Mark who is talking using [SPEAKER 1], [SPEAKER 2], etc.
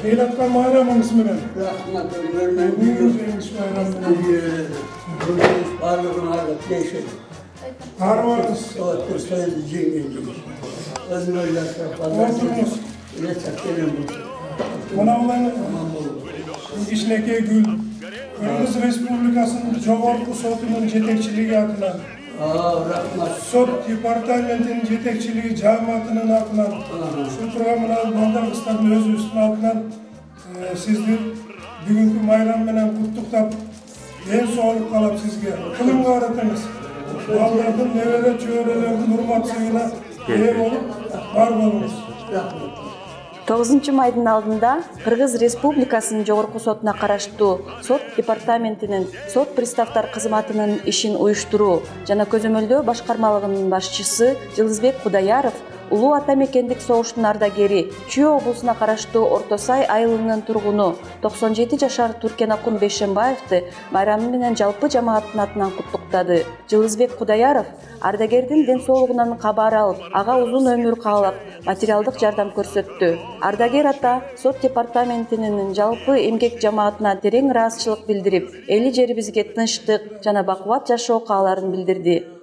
[SPEAKER 1] Kıylatkan bayramınız mı?
[SPEAKER 2] Rahmet ölmeyin.
[SPEAKER 1] Bugünüz bayramınız.
[SPEAKER 2] Varlığın ağırlık değişir.
[SPEAKER 1] Harvarız.
[SPEAKER 2] Doğru söyledi cingin. Özür dilerim.
[SPEAKER 1] Oturunuz.
[SPEAKER 2] Yeter benim bu.
[SPEAKER 1] Bana olan İşneke Gül. Kırgız Respublikası'nın Joğorku Sotu'nun yetekçiliği adına Sot Departamentinin yetekçiliği cemaatinin adına şu programına Mandarkıstan'ın öz üstüne adına sizdir bugünkü bayram bilen kutluktap en soğuk kalıp sizge kılın öğretiniz. Allah'ın nevere çörelerinin hurmatçılığına eğer olup var olunuz.
[SPEAKER 3] 9 майдын алдында Кыргыз Республикасынын жогорку сотуна караштуу сот департаментинин сот приставтар кызматынын ишин уюштуруу жана көзөмөлдөө башкармалыгынын башчысы Жылызбек Кудаяров Улуу Ата Мекендик согуштун ардагери Чүй облусуна караштуу Орто Сай айылынын тургуну 97 жашар Туркенакун Бейшембаевди байрамы менен жалпы жамааттын атынан куттуктады. Жылызбек Кудаяров ардагердин ден соолугунан кабар алып, ага узун өмүр каалап, материалдык жардам көрсөттү. Ардагер ата сот департаментинин жалпы эмгек жамаатына терең ыраазычылык билдирип, эли жерибизге тынчтык жана бакубат жашоо кааларын билдирди.